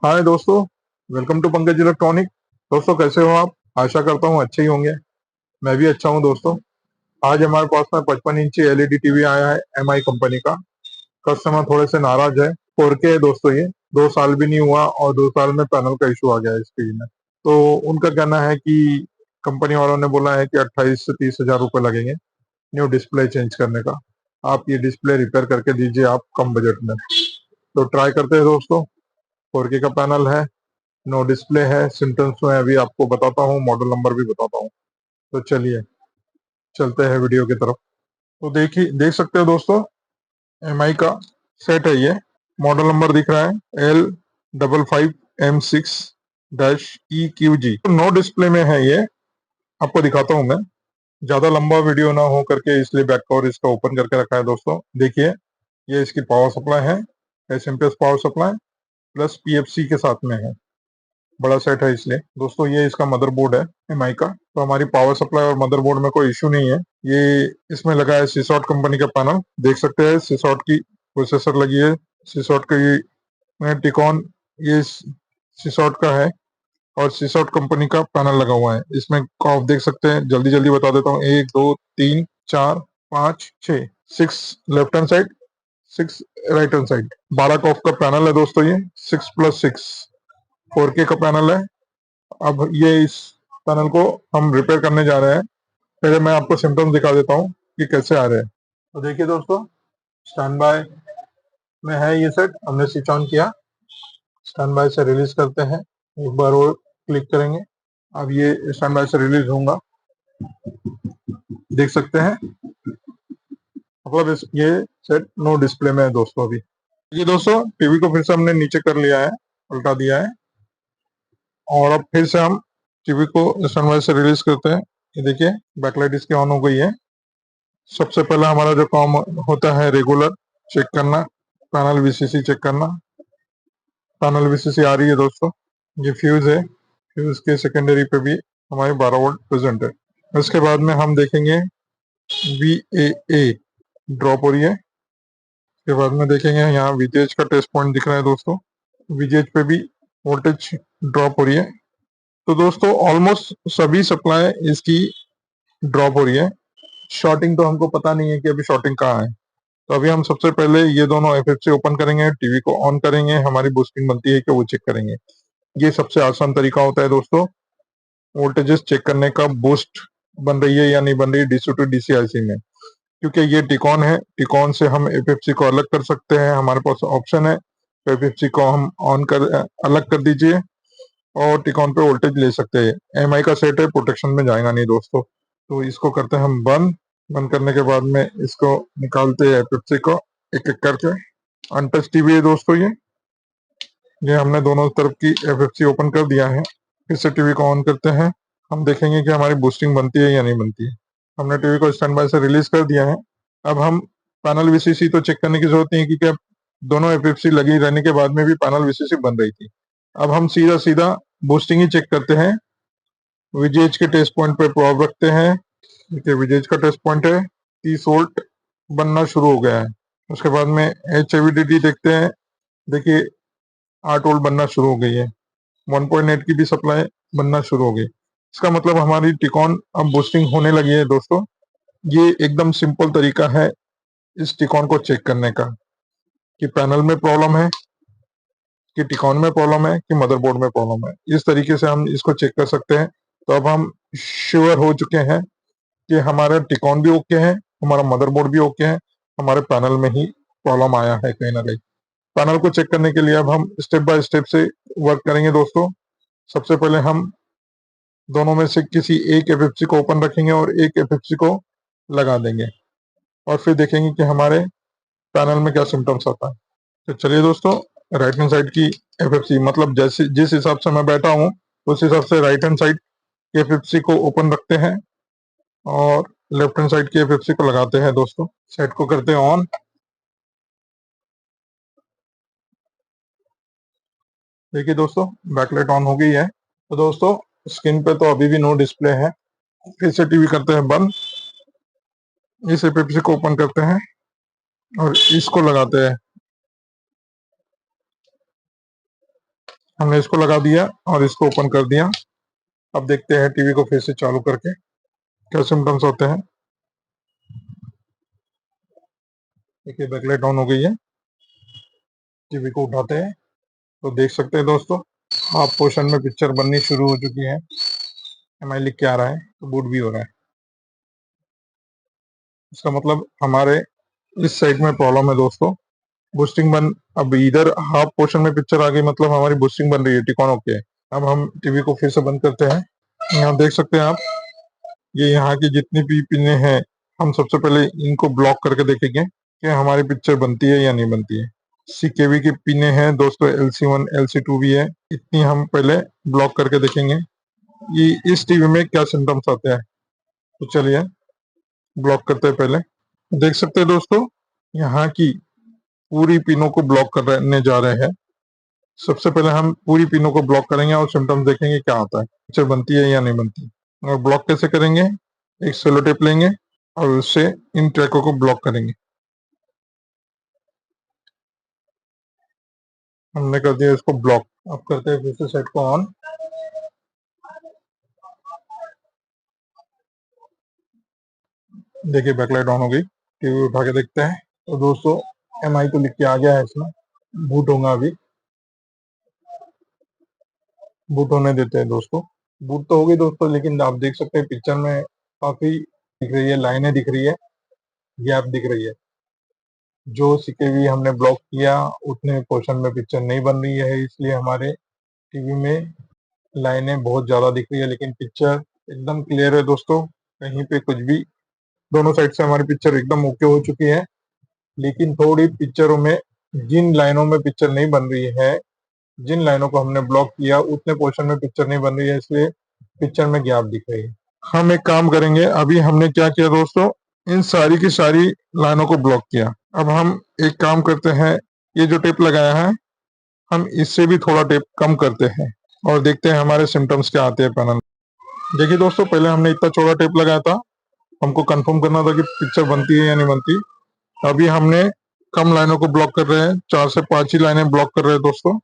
हाय दोस्तों, welcome to Pankaj electronic. दोस्तों कैसे हो आप? आशा करता हूँ अच्छे ही होंगे। मैं भी अच्छा हूँ दोस्तों। आज हमारे पास में 55 इंची एलईडी टीवी आया है एमआई कंपनी का। कस्टमर थोड़े से नाराज है। 4K है दोस्तों, ये 2 साल भी नहीं हुआ और 2 साल में पैनल का इशू आ गया है इस टीवी में। तो उनका कहना है कि कंपनी वालों ने बोला है कि 28 से 30 हजार रुपये लगेंगे न्यू डिस्प्ले चेंज करने का। आप ये डिस्प्ले रिपेयर करके दीजिए आप कम बजट में। तो ट्राई करते हैं दोस्तों। 4K का पैनल है, नो डिस्प्ले है, सिम्टम्स में अभी आपको बताता हूँ, मॉडल नंबर भी बताता हूँ। तो चलिए चलते हैं वीडियो की तरफ। तो देखिए, देख सकते हो दोस्तों, एमआई का सेट है ये। मॉडल नंबर दिख रहा है L55M6-EQG। नो डिस्प्ले में है ये। आपको दिखाता हूँ मैं, ज्यादा लंबा वीडियो ना हो करके, इसलिए बैक कवर इसका ओपन करके रखा है दोस्तों। देखिए, ये इसकी पावर सप्लाई है, SMPS power supply plus PFC के साथ में है। बड़ा सेट है इसलिए दोस्तों। ये इसका मदरबोर्ड है एमआई का। तो हमारी पावर सप्लाई और मदरबोर्ड में कोई इशू नहीं है। ये इसमें लगा है सिसॉट कंपनी का पैनल, देख सकते हैं सिसॉट की प्रोसेसर लगी है। सिसॉट का ये टिकॉन, ये सिसॉट का है और सिसॉट कंपनी का पैनल लगा हुआ है इसमें। आप देख सकते हैं, जल्दी जल्दी बता देता हूँ, 1 2 3 4 5 6 6 left hand side, 6 right hand side. 12 कॉफ का पैनल है दोस्तों ये। 6+6 4K का पैनल है। अब ये इस पैनल को हम रिपेयर करने जा रहे हैं। पहले मैं आपको सिम्टम्स दिखा देता हूँ कि कैसे आ रहे हैं। तो देखिए दोस्तों, स्टैंड बाय में है ये सेट। हमने स्विच ऑन किया, स्टैंड बाय से रिलीज करते हैं, एक बार और क्लिक करेंगे। अब ये स्टैंड बाय से रिलीज होगा, देख सकते हैं। मतलब ये सेट नो डिस्प्ले में है दोस्तों अभी। ये दोस्तों, टीवी को फिर से हमने नीचे कर लिया है, उल्टा दिया है, और अब फिर से हम टीवी को स्टैंड बाय से रिलीज करते हैं। ये देखिए, बैकलाइट इसकी ऑन हो गई है। सबसे पहला हमारा जो काम होता है, रेगुलर चेक करना, पैनल वीसीसी चेक करना। पैनल वीसीसी आ रही है दोस्तों। ये फ्यूज है, फ्यूज के सेकेंडरी पे भी हमारे 12 वोल्ट प्रेजेंट है। उसके बाद में हम देखेंगे VAA ड्रॉप हो रही है। उसके बाद में देखेंगे यहाँ VTH का टेस्ट पॉइंट दिख रहा है दोस्तों। VTH पे भी वोल्टेज ड्रॉप हो रही है। तो दोस्तों ऑलमोस्ट सभी सप्लाई इसकी ड्रॉप हो रही है। शॉर्टिंग तो हमको पता नहीं है कि अभी शॉर्टिंग कहाँ है। तो अभी हम सबसे पहले ये दोनों एफएफसी ओपन करेंगे, टीवी को ऑन करेंगे, हमारी बूस्टिंग बनती है कि वो चेक करेंगे। ये सबसे आसान तरीका होता है दोस्तों, वोल्टेजेस चेक करने का, बूस्ट बन रही है या नहीं बन रही है डीसी टू डीसी आईसी में। क्योंकि ये टिकॉन है, टिकॉन से हम एफएफसी को अलग कर सकते हैं, हमारे पास ऑप्शन है। तो एफएफसी को हम ऑन कर अलग कर दीजिए और टिकॉन पे वोल्टेज ले सकते हैं। एमआई का सेट है, प्रोटेक्शन में जाएगा नहीं दोस्तों। तो इसको करते हैं हम बंद। बंद करने के बाद में इसको निकालते हैं एफएफसी को एक एक करके। अनटच टीवी है दोस्तों ये हमने दोनों तरफ की एफएफसी ओपन कर दिया है। फिर से टीवी को ऑन करते हैं। हम देखेंगे कि हमारी बूस्टिंग बनती है या नहीं बनती है। हमने टीवी को स्टैंड बाय से रिलीज कर दिया है। अब हम पैनल वीसीसी तो चेक करने की जरूरत नहीं है, क्योंकि अब दोनों एफएफसी लगी रहने के बाद में भी पैनल वीसीसी बन रही थी। अब हम सीधा सीधा बूस्टिंग ही चेक करते हैं। वीजीएच के टेस्ट पॉइंट पे प्रॉब रखते हैं। देखिए, वीजीएच का टेस्ट पॉइंट है, 30 वोल्ट बनना शुरू हो गया है। उसके बाद में HVDD देखते हैं। देखिए, 8 वोल्ट बनना शुरू हो गई है। 1.8 की भी सप्लाई बनना शुरू हो गई। इसका मतलब हमारी टिकॉन अब बूस्टिंग होने लगी है दोस्तों। ये एकदम सिंपल तरीका है इस टिकॉन को चेक करने का, कि पैनल में प्रॉब्लम है, कि टिकॉन में प्रॉब्लम है, कि मदरबोर्ड में प्रॉब्लम है। इस तरीके से हम इसको चेक कर सकते हैं। तो अब हम श्योर हो चुके हैं कि हमारा टिकॉन भी ओके है, हमारा मदरबोर्ड भी ओके है, हमारे पैनल में ही प्रॉब्लम आया है कहीं ना कहीं। पैनल को चेक करने के लिए अब हम स्टेप बाय स्टेप से वर्क करेंगे दोस्तों। सबसे पहले हम दोनों में से किसी एक एफएफसी को ओपन रखेंगे और एक एफएफसी को लगा देंगे, और फिर देखेंगे कि हमारे पैनल में क्या सिम्टम्स आता है। तो चलिए दोस्तों, राइट हैंड साइड की एफएफसी, मतलब जैसे जिस हिसाब से मैं बैठा हूँ उस हिसाब से राइट हैंड साइड की एफएफसी को ओपन रखते हैं और लेफ्ट हैंड साइड की एफएफसी को लगाते हैं दोस्तों। सेट को करते हैं ऑन। देखिए दोस्तों, बैकलाइट ऑन हो गई है। तो दोस्तों, स्क्रीन पे तो अभी भी नो डिस्प्ले है। फिर से टीवी करते हैं बंद, इस एफएफसी को ओपन करते हैं और इसको लगाते हैं। हमने इसको लगा दिया और इसको ओपन कर दिया। अब देखते हैं टीवी को फिर से चालू करके क्या सिम्टम्स होते हैं। देखिए बैकलाइट ऑन हो गई है। टीवी को उठाते हैं तो देख सकते हैं दोस्तों, हाफ पोर्शन में पिक्चर बननी शुरू हो चुकी है। एमआई लिख के आ रहा है तो बूट भी हो रहा है। इसका मतलब हमारे इस साइड में प्रॉब्लम है दोस्तों। बूस्टिंग बन अब इधर हाफ पोर्शन में पिक्चर आ गई, मतलब हमारी बूस्टिंग बन रही है, टिकॉन ओके है। अब हम टीवी को फिर से बंद करते हैं। यहाँ देख सकते हैं आप, ये यहाँ की जितनी भी पिने हैं, हम सबसे पहले इनको ब्लॉक करके देखेंगे कि हमारी पिक्चर बनती है या नहीं बनती है। सीकेवी की पिने हैं दोस्तों, LC1 LC2 भी है। इतनी हम पहले ब्लॉक करके देखेंगे ये इस टीवी में क्या सिम्टम्स आते हैं। तो चलिए ब्लॉक करते हैं पहले। देख सकते हैं दोस्तों, यहाँ की पूरी पिनों को ब्लॉक करने जा रहे हैं। सबसे पहले हम पूरी पिनों को ब्लॉक करेंगे और सिम्टम्स देखेंगे क्या आता है, पिक्चर बनती है या नहीं बनती। और ब्लॉक कैसे करेंगे, एक सेलो टेप लेंगे और उससे इन ट्रैकों को ब्लॉक करेंगे। हमने कर दिया इसको ब्लॉक। अब करते हैं फिर से सेट को ऑन। देखिए बैकलाइट ऑन हो गई। टीवी उठा के देखते हैं तो दोस्तों एमआई तो लिख के आ गया है इसमें। बूट होगा अभी, बूट होने देते हैं दोस्तों। बूट तो हो गई दोस्तों, लेकिन आप देख सकते हैं पिक्चर में काफी दिख रही है, लाइनें दिख रही है, गैप दिख रही है। जो सीकेवी हमने ब्लॉक किया उतने पोर्शन में पिक्चर नहीं बन रही है, इसलिए हमारे टीवी में लाइनें बहुत ज्यादा दिख रही है, लेकिन पिक्चर एकदम क्लियर है दोस्तों। कहीं पे कुछ भी, दोनों साइड से हमारी पिक्चर एकदम ओके हो चुकी है। लेकिन थोड़ी पिक्चरों में, जिन लाइनों में पिक्चर नहीं बन रही है, जिन लाइनों को हमने ब्लॉक किया उतने पोर्शन में पिक्चर नहीं बन रही है, इसलिए पिक्चर में गैप दिख रही है। हम एक काम करेंगे, अभी हमने क्या किया दोस्तों, इन सारी की सारी लाइनों को ब्लॉक किया। अब हम एक काम करते हैं, ये जो टेप लगाया है हम इससे भी थोड़ा टेप कम करते हैं और देखते हैं हमारे सिम्टम्स क्या आते हैं पैनल। देखिए दोस्तों, पहले हमने इतना चौड़ा टेप लगाया था, हमको कंफर्म करना था कि पिक्चर बनती है या नहीं बनती। अभी हमने कम लाइनों को ब्लॉक कर रहे हैं, 4 से 5 ही लाइनें ब्लॉक कर रहे हैं दोस्तों।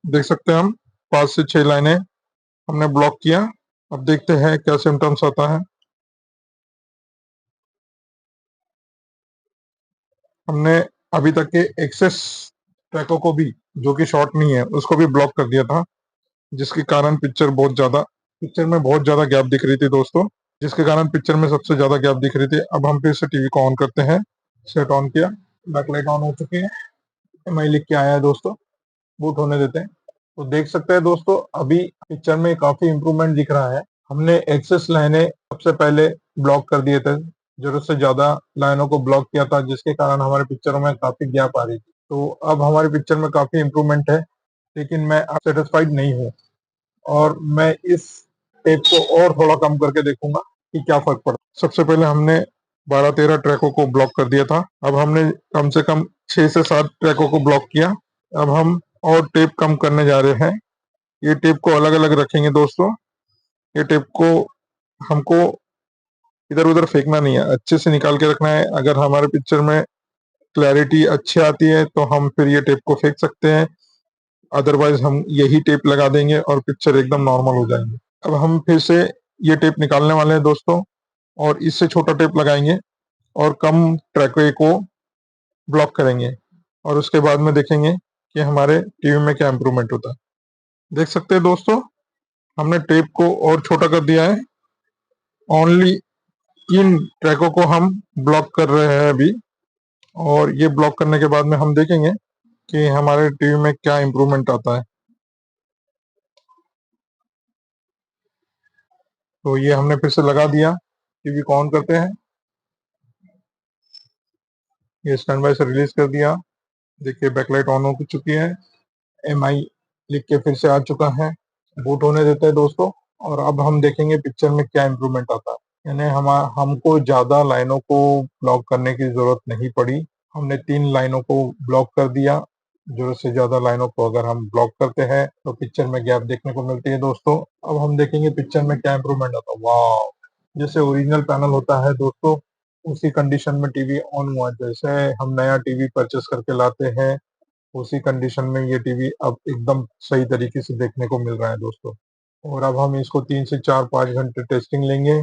देख सकते हैं हम 5 से 6 लाइनें हमने ब्लॉक किया। अब देखते हैं क्या सिम्टम्स आता है। हमने अभी तक के एक्सेस ट्रैकों को भी, जो कि शॉर्ट नहीं है, उसको भी ब्लॉक कर दिया था, जिसके कारण पिक्चर में बहुत ज्यादा गैप दिख रही थी दोस्तों। जिसके कारण पिक्चर में सबसे ज्यादा गैप दिख रही थी। अब हम फिर से टीवी को ऑन करते हैं। सेट ऑन किया, बैकलाइट ऑन हो चुकी है, एमआई लिख के आया है दोस्तों। बूट होने देते हैं तो देख सकते हैं दोस्तों, अभी पिक्चर में काफी इंप्रूवमेंट दिख रहा है। हमने एक्सेस लाइनें सबसे पहले ब्लॉक कर दिए थे, जरूरत से ज्यादा लाइनों को ब्लॉक किया था, जिसके कारण हमारे पिक्चरों में काफी गैप आ रही थी। तो अब हमारी पिक्चर में काफी इंप्रूवमेंट है, लेकिन मैं सेटिस्फाइड नहीं हूँ और मैं इस टेप को और थोड़ा कम करके देखूंगा कि क्या फर्क पड़ा। सबसे पहले हमने 12-13 ट्रैकों को ब्लॉक कर दिया था, अब हमने कम से कम 6 से 7 ट्रैकों को ब्लॉक किया। अब हम और टेप कम करने जा रहे हैं। ये टेप को अलग अलग रखेंगे दोस्तों। ये टेप को हमको इधर उधर फेंकना नहीं है, अच्छे से निकाल के रखना है। अगर हमारे पिक्चर में क्लैरिटी अच्छी आती है तो हम फिर ये टेप को फेंक सकते हैं, अदरवाइज हम यही टेप लगा देंगे और पिक्चर एकदम नॉर्मल हो जाएंगे। अब हम फिर से ये टेप निकालने वाले हैं दोस्तों और इससे छोटा टेप लगाएंगे और कम ट्रैके को ब्लॉक करेंगे और उसके बाद में देखेंगे कि हमारे टीवी में क्या इम्प्रूवमेंट होता है। देख सकते हैं दोस्तों, हमने टेप को और छोटा कर दिया है। ओनली इन ट्रैकों को हम ब्लॉक कर रहे हैं अभी, और ये ब्लॉक करने के बाद में हम देखेंगे कि हमारे टीवी में क्या इम्प्रूवमेंट आता है। तो ये हमने फिर से लगा दिया। टीवी को ऑन करते हैं, ये स्टैंड बाय से रिलीज कर दिया। देखिए बैकलाइट ऑन हो चुकी है, एमआई लिख के फिर से आ चुका है। बूट होने देते हैं दोस्तों और अब हम देखेंगे पिक्चर में क्या इम्प्रूवमेंट आता है। यानी हमको ज्यादा लाइनों को ब्लॉक करने की जरूरत नहीं पड़ी। हमने 3 लाइनों को ब्लॉक कर दिया। जरूरत से ज्यादा लाइनों को अगर हम ब्लॉक करते हैं तो पिक्चर में गैप देखने को मिलती है दोस्तों। अब हम देखेंगे पिक्चर में क्या इम्प्रूवमेंट आता है। वाह, जैसे ओरिजिनल पैनल होता है दोस्तों, उसी कंडीशन में टीवी ऑन हुआ। जैसे हम नया टीवी परचेस करके लाते हैं उसी कंडीशन में ये टीवी अब एकदम सही तरीके से देखने को मिल रहा है दोस्तों। और अब हम इसको 3 से 4 5 घंटे टेस्टिंग लेंगे।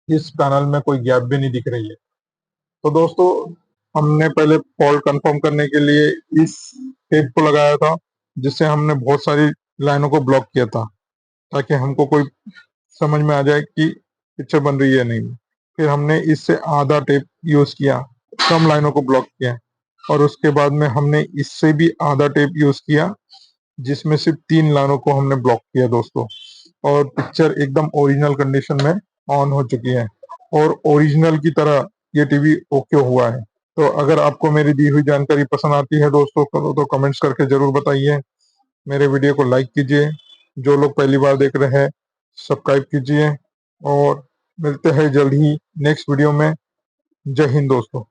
इस पैनल में कोई गैप भी नहीं दिख रही है। तो दोस्तों, हमने पहले फॉल्ट कंफर्म करने के लिए इस टेप को लगाया था, जिससे हमने बहुत सारी लाइनों को ब्लॉक किया था, ताकि हमको कोई समझ में आ जाए कि पिक्चर बन रही है नहीं। फिर हमने इससे आधा टेप यूज किया, कम लाइनों को ब्लॉक किया, और उसके बाद में हमने इससे भी आधा टेप यूज किया, जिसमें सिर्फ 3 लाइनों को हमने ब्लॉक किया दोस्तों। और पिक्चर एकदम ओरिजिनल कंडीशन में ऑन हो चुकी है, और ओरिजिनल की तरह ये टीवी ओके हुआ है। तो अगर आपको मेरी दी हुई जानकारी पसंद आती है दोस्तों, तो कमेंट्स करके जरूर बताइए। मेरे वीडियो को लाइक कीजिए। जो लोग पहली बार देख रहे हैं, सब्सक्राइब कीजिए। और मिलते हैं जल्द ही नेक्स्ट वीडियो में। जय हिंद दोस्तों।